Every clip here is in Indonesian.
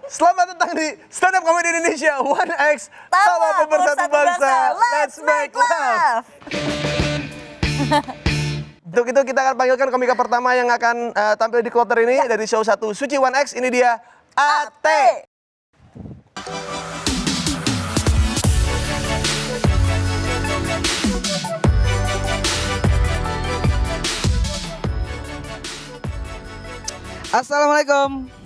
Selamat datang di Stand Up Comedy Indonesia 1X Tawa Pemersatu Bangsa. Let's make love. Untuk itu kita akan panggilkan komika pertama yang akan tampil di kloter ini dari show 1 Suci 1X. Ini dia Ate. Assalamualaikum.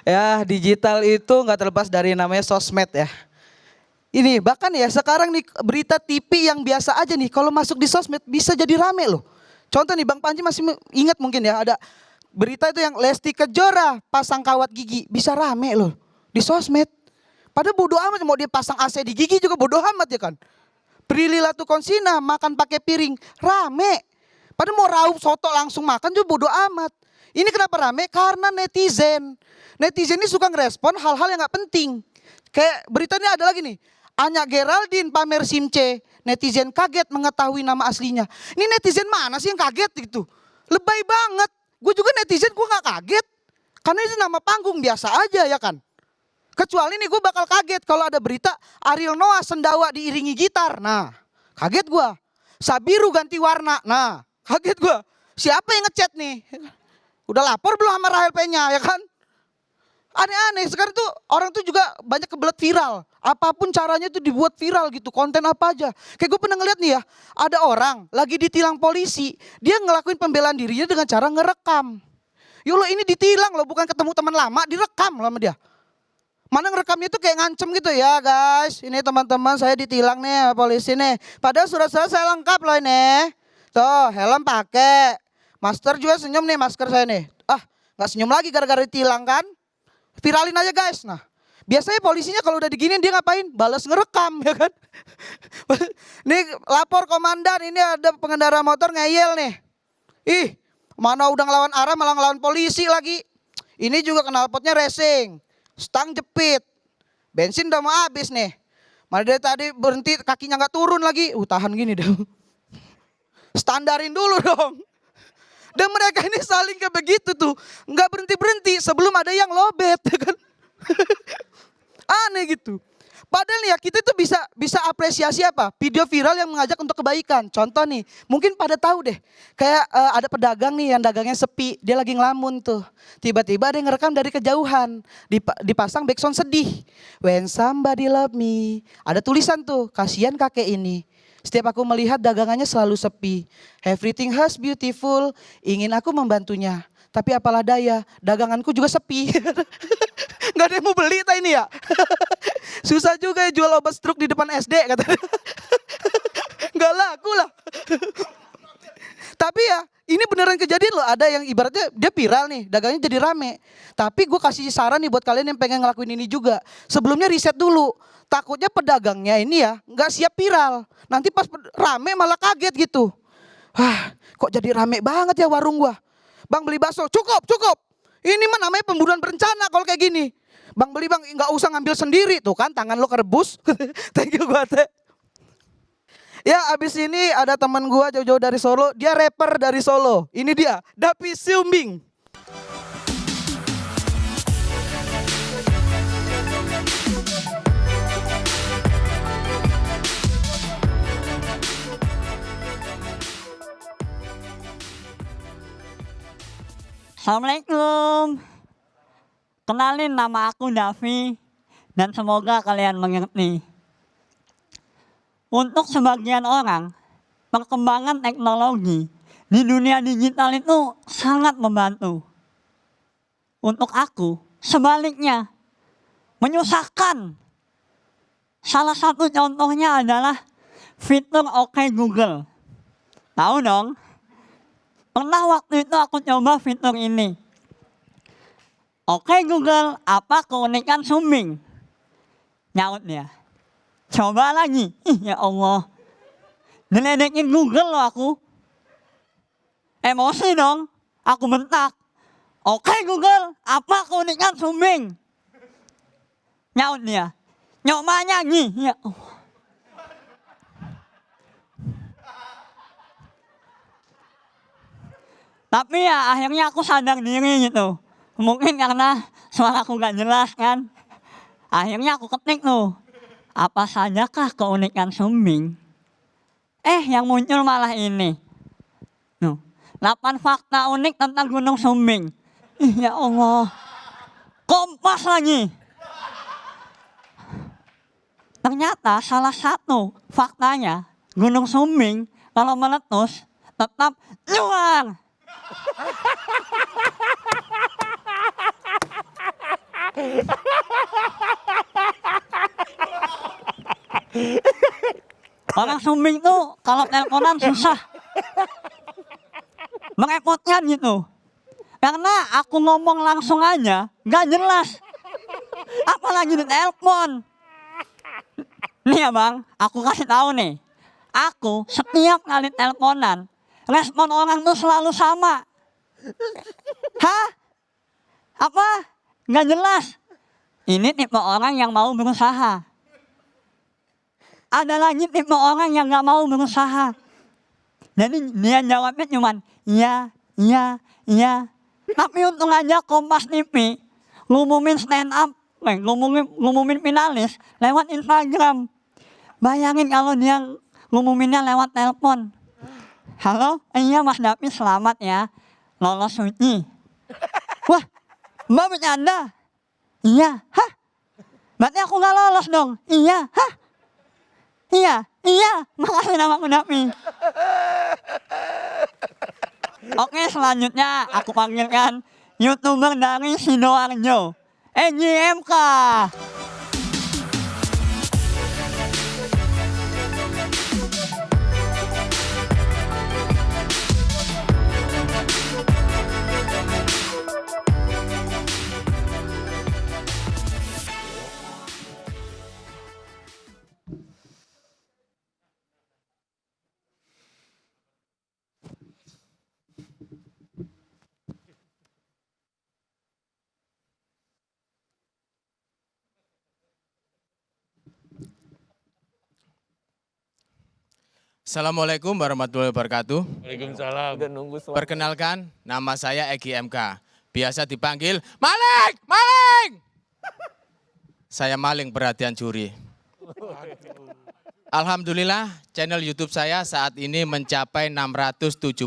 Ya, digital itu nggak terlepas dari namanya sosmed ya. Ini bahkan ya sekarang nih berita TV yang biasa aja nih kalau masuk di sosmed bisa jadi rame loh. Contoh nih Bang Panji masih ingat mungkin ya ada berita itu yang Lesti Kejora pasang kawat gigi bisa rame loh di sosmed. Padahal bodoh amat mau dia pasang AC di gigi juga bodoh amat ya kan. Prilly Latuconsina makan pakai piring rame. Padahal mau raup soto langsung makan juga bodoh amat. Ini kenapa rame? Karena netizen. Netizen ini suka ngerespon hal-hal yang gak penting. Kayak beritanya ada lagi nih. Anya Geraldine pamer SIM C. Netizen kaget mengetahui nama aslinya. Ini netizen mana sih yang kaget gitu? Lebay banget. Gue juga netizen gue gak kaget. Karena ini nama panggung biasa aja ya kan. Kecuali nih gue bakal kaget kalau ada berita Ariel Noah sendawa diiringi gitar. Nah kaget gue. Sabiru ganti warna. Nah kaget gue. Siapa yang ngechat nih? Udah lapor belum sama Rahel P-nya ya kan? Aneh-aneh, sekarang tuh orang tuh juga banyak kebelet viral. Apapun caranya tuh dibuat viral gitu, konten apa aja. Kayak gue pernah ngeliat nih ya, ada orang lagi ditilang polisi. Dia ngelakuin pembelaan dirinya dengan cara ngerekam. Yolo ini ditilang loh, bukan ketemu teman lama, direkam loh sama dia. Mana ngerekamnya tuh kayak ngancem gitu ya guys. Ini teman-teman saya ditilang nih polisi nih. Padahal surat-surat saya lengkap loh ini. Tuh helm pakai. Masker juga senyum nih masker saya nih. Ah gak senyum lagi gara-gara ditilang kan. Viralin aja guys. Nah biasanya polisinya kalau udah diginiin dia ngapain? Balas ngerekam ya kan. Nih lapor komandan ini ada pengendara motor ngeyel nih. Ih mana udah ngelawan arah malah ngelawan polisi lagi. Ini juga knalpotnya racing. Stang jepit. Bensin udah mau habis nih. Malah dari tadi berhenti kakinya gak turun lagi. Tahan gini dong. Standarin dulu dong. Dan mereka ini saling kayak begitu tuh. Nggak berhenti-berhenti sebelum ada yang lobet. Ya kan? Aneh gitu. Padahal ya kita tuh bisa apresiasi apa? Video viral yang mengajak untuk kebaikan. Contoh nih, mungkin pada tahu deh. Kayak ada pedagang nih yang dagangnya sepi. Dia lagi ngelamun tuh. Tiba-tiba ada yang ngerekam dari kejauhan. Dipasang backsound sedih. When somebody love me. Ada tulisan tuh, kasihan kakek ini. Setiap aku melihat dagangannya selalu sepi. Everything has beautiful. Ingin aku membantunya. Tapi apalah daya, daganganku juga sepi. Gak ada yang mau beli tak ini ya. Susah juga ya jual obat stroke di depan SD katanya. Gak laku lah. Tapi ya ini beneran kejadian loh. Ada yang ibaratnya dia viral nih, dagangnya jadi rame. Tapi gue kasih saran nih buat kalian yang pengen ngelakuin ini juga. Sebelumnya riset dulu. Takutnya pedagangnya ini ya nggak siap viral. Nanti pas rame malah kaget gitu. Wah kok jadi rame banget ya warung gua. Bang beli bakso, cukup. Ini mah namanya pembunuhan berencana kalau kayak gini. Bang beli bang nggak usah ngambil sendiri. Tuh kan tangan lo kerebus. Thank you gua teh. Ya abis ini ada teman gua jauh-jauh dari Solo. Dia rapper dari Solo. Ini dia Dapi Siumbing. Assalamualaikum. Kenalin nama aku Davi dan semoga kalian mengerti. Untuk sebagian orang, perkembangan teknologi di dunia digital itu sangat membantu. Untuk aku, sebaliknya, menyusahkan. Salah satu contohnya adalah fitur OK Google. Tahu dong? Pernah waktu itu aku coba fitur ini. Oke Google, apa keunikan zooming? Nyaut dia. Coba lagi. Ya Allah. Diledekin Google loh aku. Emosi dong. Aku bentak. Oke Google, apa keunikan zooming? Nyaut dia. Nyobanya lagi. Ya Allah. Tapi ya akhirnya aku sadar diri gitu. Mungkin karena suaraku gak jelas kan. Akhirnya aku ketik tuh, apa sajakah keunikan sumbing? Yang muncul malah ini. Nuh, 8 fakta unik tentang Gunung Sumbing. Ya Allah, kompas lagi. Ternyata salah satu faktanya, Gunung Sumbing kalau meletus tetap luar. Orang Sumbing tuh kalau teleponan susah. Merepotkan gitu. Karena aku ngomong langsung aja, gak jelas. Apalagi di telepon. Nih ya bang, aku kasih tahu nih. Aku setiap kali teleponan, respon orang tuh selalu sama. Hah? Apa? Gak jelas. Ini tipe orang yang mau berusaha. Ada lagi tipe orang yang gak mau berusaha. Jadi dia jawabnya cuman iya, iya, iya. Tapi untung aja Kompas TV ngumumin stand up, ngumumin finalis lewat Instagram. Bayangin kalau dia ngumuminnya lewat telepon. Halo, iya Mas David selamat ya, lolos uji. Wah, Mbak bercanda? Iya, hah? Berarti aku gak lolos dong? Iya, hah? Iya, makasih nama David. Oke, selanjutnya aku panggilkan YouTuber dari Sidoarjo, EGMK. Assalamualaikum warahmatullahi wabarakatuh. Waalaikumsalam. Perkenalkan, nama saya Egi MK. Biasa dipanggil Maling, Maling. Saya maling perhatian juri. Alhamdulillah, channel YouTube saya saat ini mencapai 670.000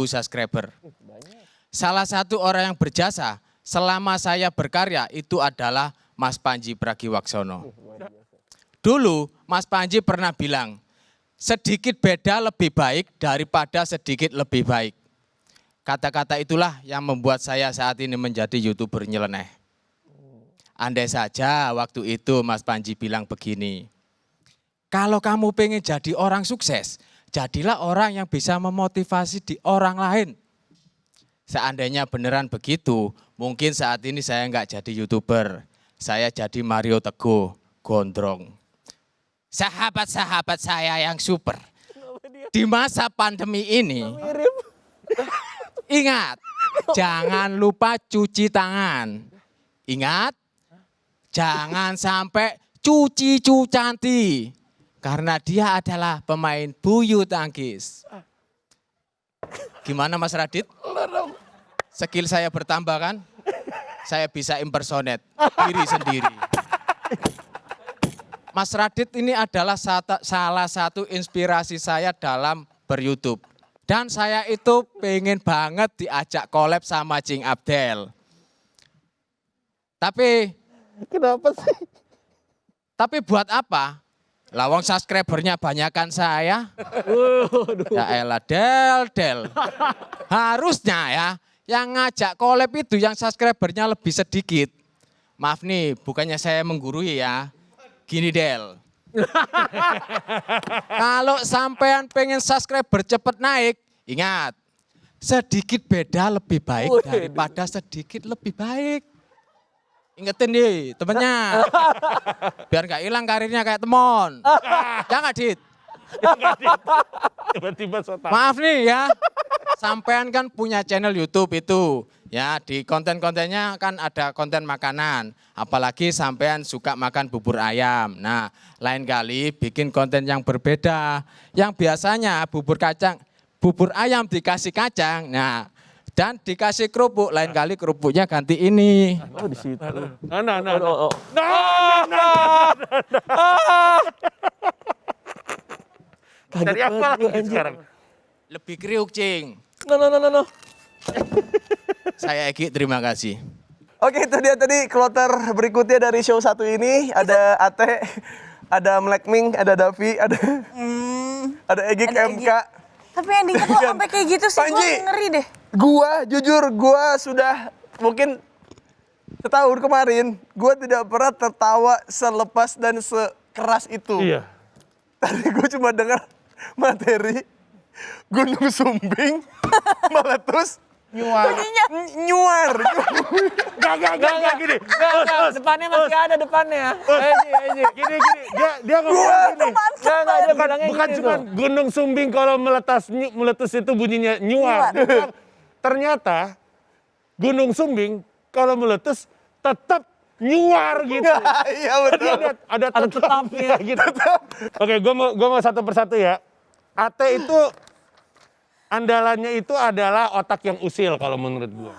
subscriber. Salah satu orang yang berjasa selama saya berkarya itu adalah Mas Panji Pragiwaksono. Dulu Mas Panji pernah bilang, sedikit beda lebih baik daripada sedikit lebih baik. Kata-kata itulah yang membuat saya saat ini menjadi YouTuber nyeleneh. Andai saja waktu itu Mas Panji bilang begini, kalau kamu pengen jadi orang sukses, jadilah orang yang bisa memotivasi di orang lain. Seandainya beneran begitu, mungkin saat ini saya nggak jadi YouTuber. Saya jadi Mario Teguh, gondrong. Sahabat-sahabat saya yang super, di masa pandemi ini, ingat, jangan lupa cuci tangan. Ingat, jangan sampai cuci-cucanti, karena dia adalah pemain bulu tangkis. Gimana Mas Radit? Skill saya bertambah kan? Saya bisa impersonate diri sendiri. Mas Radit ini adalah salah satu inspirasi saya dalam ber-YouTube. Dan saya itu pengen banget diajak collab sama Cing Abdel. Tapi, Kenapa sih? tapi buat apa? Lawang subscribernya banyakan saya. Ya elah, Del. Harusnya ya, yang ngajak collab itu yang subscribernya lebih sedikit. Maaf nih, bukannya saya menggurui ya. Gini Del, kalau sampean pengen subscriber cepet naik, ingat, sedikit beda lebih baik daripada sedikit lebih baik. Ingetin nih temennya, biar gak hilang karirnya kayak Temon. Ya nggak Dit? Tiba-tiba so tahu. Maaf nih ya, sampean kan punya channel YouTube itu. Ya, di konten-kontennya kan ada konten makanan. Apalagi sampean suka makan bubur ayam. Nah, lain kali bikin konten yang berbeda. Yang biasanya bubur ayam dikasih kacang. Nah, Dan dikasih kerupuk, lain kali kerupuknya ganti ini. Oh di situ. Dari apa lagi sekarang? Lebih kriuk, Cing. No. Saya Egi, terima kasih. Oke, itu dia tadi kloter berikutnya dari show satu ini. Ada Ate, ada Blackming, ada Davi, ada Egik Ada MK. Tapi endingnya kok sampai kayak gitu sih, gue Panji. ngeri deh. Jujur, gua sudah mungkin setahun kemarin, gua tidak pernah tertawa selepas dan sekeras itu. Iya. Tadi gue cuma dengar materi Gunung Sumbing meletus nyuar. Gak gini. Depannya masih ada depannya. Gini. Dia ngomong gini. Dia bilangnya Bukan gitu cuma Gunung Sumbing kalau meletus itu bunyinya nyuar. Dia bilang, ternyata Gunung Sumbing kalau meletus tetap nyuar gitu. Iya betul. Ada tetapnya gitu. Oke, gue mau satu persatu ya. Ate itu andalannya itu adalah otak yang usil kalau menurut gue.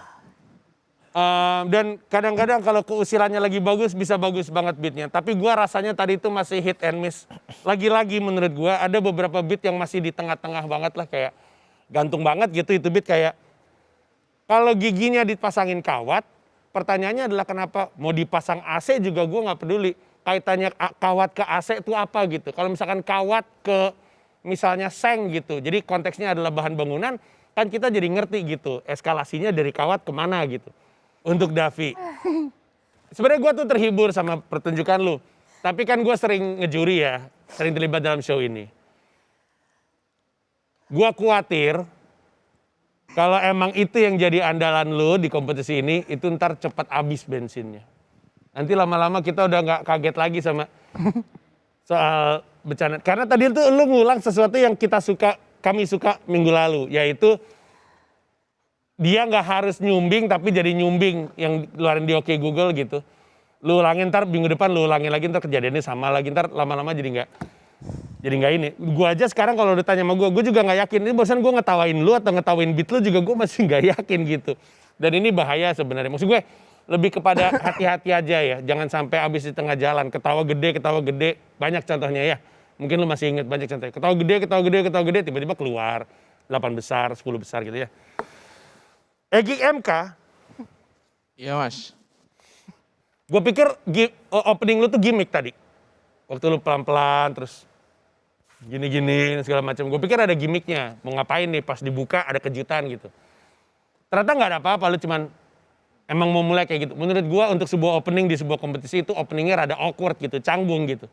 Dan kadang-kadang kalau keusilannya lagi bagus bisa bagus banget beatnya. Tapi gue rasanya tadi itu masih hit and miss. Lagi-lagi menurut gue ada beberapa beat yang masih di tengah-tengah banget lah, kayak gantung banget gitu itu beat kayak. Kalau giginya dipasangin kawat, pertanyaannya adalah kenapa mau dipasang AC juga gue nggak peduli. Kaitannya kawat ke AC itu apa gitu. Kalau misalkan kawat ke misalnya seng gitu, jadi konteksnya adalah bahan bangunan, kan kita jadi ngerti gitu eskalasinya dari kawat kemana gitu. Untuk Davi, sebenarnya gue tuh terhibur sama pertunjukan lu, tapi kan gue sering ngejuri ya, sering terlibat dalam show ini. Gue khawatir kalau emang itu yang jadi andalan lu di kompetisi ini, itu ntar cepat habis bensinnya. Nanti lama-lama kita udah nggak kaget lagi sama soal bercanda. Karena tadi itu lu ngulang sesuatu yang kami suka minggu lalu, yaitu dia nggak harus nyumbing tapi jadi nyumbing yang keluarin di Oke Google gitu. Lu ulangin ntar minggu depan, lu ulangin lagi ntar kejadiannya sama lagi, ntar lama-lama jadi nggak ini. Gua aja sekarang kalau udah tanya sama gue juga nggak yakin. Ini bosan gue ngetawain lu atau ngetawain beat lu juga gue masih nggak yakin gitu. Dan ini bahaya sebenarnya. Maksud gue lebih kepada hati-hati aja ya. Jangan sampai habis di tengah jalan. Ketawa gede. Banyak contohnya ya. Mungkin lu masih inget banyak contohnya. Ketawa gede, tiba-tiba keluar 8 besar, 10 besar gitu ya. Egi MK. Iya mas. Gue pikir opening lu tuh gimmick tadi. Waktu lu pelan-pelan terus gini-gini segala macam. Gue pikir ada gimmicknya. Mau ngapain nih pas dibuka ada kejutan gitu. Ternyata nggak ada apa-apa, lu cuman emang mau mulai kayak gitu. Menurut gue untuk sebuah opening di sebuah kompetisi itu openingnya rada awkward gitu, canggung gitu.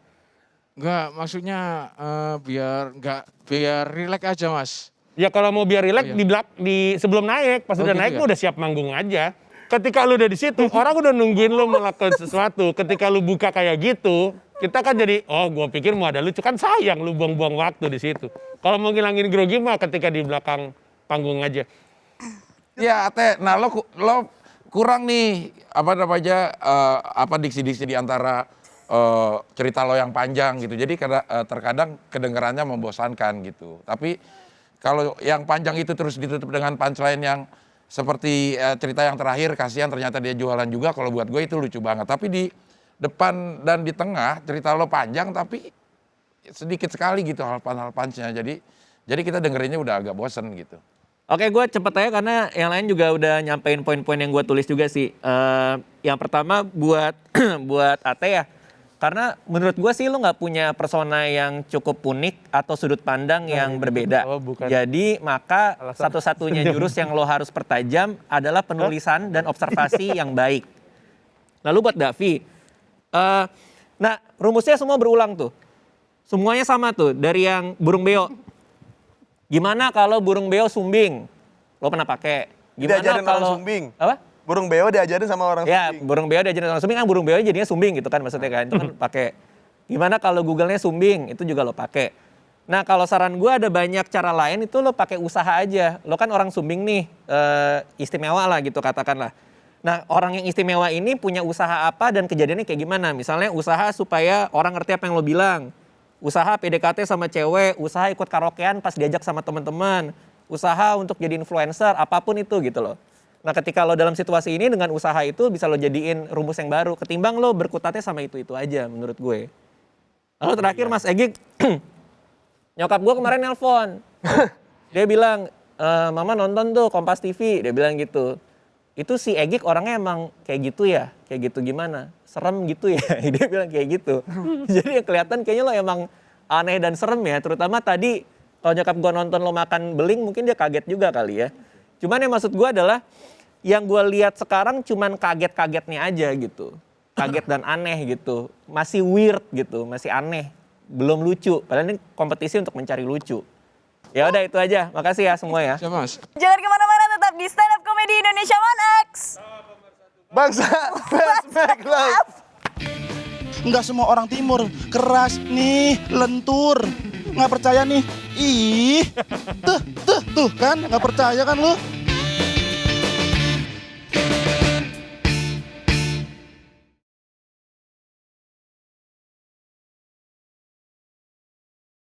Enggak, maksudnya biar rileks aja mas. Ya kalau mau biar rileks di sebelum naik, pas udah gitu naik ya? lu udah siap manggung aja. Ketika lu udah di situ, orang udah nungguin lu melakukan sesuatu. Ketika lu buka kayak gitu, kita kan jadi, oh gue pikir mau ada lucu, kan sayang lu buang-buang waktu di situ. Kalau mau ngilangin grogi mah ketika di belakang panggung aja. Ya Ate, nah lo kurang nih apa namanya diksi-diksi di antara cerita lo yang panjang gitu. Jadi terkadang kedengarannya membosankan gitu. Tapi kalau yang panjang itu terus ditutup dengan punchline yang seperti cerita yang terakhir, kasihan ternyata dia jualan juga. Kalau buat gue itu lucu banget. Tapi di depan dan di tengah cerita lo panjang tapi sedikit sekali gitu hal punch-nya. Jadi kita dengerinnya udah agak bosen gitu. Oke, gue cepet aja karena yang lain juga udah nyampein poin-poin yang gue tulis juga sih. Yang pertama buat buat Ate ya, karena menurut gue sih lu nggak punya persona yang cukup unik atau sudut pandang yang berbeda. bukan. Jadi maka satu-satunya jurus yang lo harus pertajam adalah penulisan dan observasi yang baik. Lalu buat Davi, nah rumusnya semua berulang tuh. Semuanya sama tuh, dari yang burung beo. Gimana kalau burung beo sumbing? Lo pernah pakai. Gimana Diajarin kalau orang sumbing. Apa? Burung beo diajarin sama orang Ya, sumbing. burung beo diajarin orang sumbing kan burung beo jadinya sumbing gitu kan maksudnya kan. Itu kan pakai. Gimana kalau Google-nya sumbing? Itu juga lo pakai. Nah, kalau saran gue ada banyak cara lain itu lo pakai usaha aja. Lo kan orang sumbing nih, istimewa lah gitu katakanlah. Nah, orang yang istimewa ini punya usaha apa dan kejadiannya kayak gimana? Misalnya usaha supaya orang ngerti apa yang lo bilang. Usaha PDKT sama cewek, usaha ikut karaokean pas diajak sama teman-teman, usaha untuk jadi influencer, apapun itu gitu loh. Nah ketika lo dalam situasi ini dengan usaha itu bisa lo jadiin rumus yang baru ketimbang lo berkutatnya sama itu aja menurut gue. Lalu terakhir Mas Egik, nyokap gue kemarin nelpon. Dia bilang, Mama nonton tuh Kompas TV, dia bilang gitu. Itu si Egik orangnya emang kayak gitu ya? Kayak gitu gimana? Serem gitu ya? Dia bilang kayak gitu. Jadi yang kelihatan kayaknya lo emang aneh dan serem ya. Terutama tadi kalau nyokap gue nonton lo makan beling mungkin dia kaget juga kali ya. Cuman yang maksud gue adalah yang gue lihat sekarang cuman kaget-kagetnya aja gitu. Kaget dan aneh gitu. Masih weird gitu, masih aneh. Belum lucu. Padahal ini kompetisi untuk mencari lucu. Ya udah itu aja. Makasih ya semua ya. Siapa Mas? Jangan kemana-mana, tetap di Stand Up Comedy Indonesia One X. Bangsa Best Make Life. Nggak semua orang timur keras nih, lentur. Nggak percaya nih. Ih, tuh kan, nggak percaya kan lu?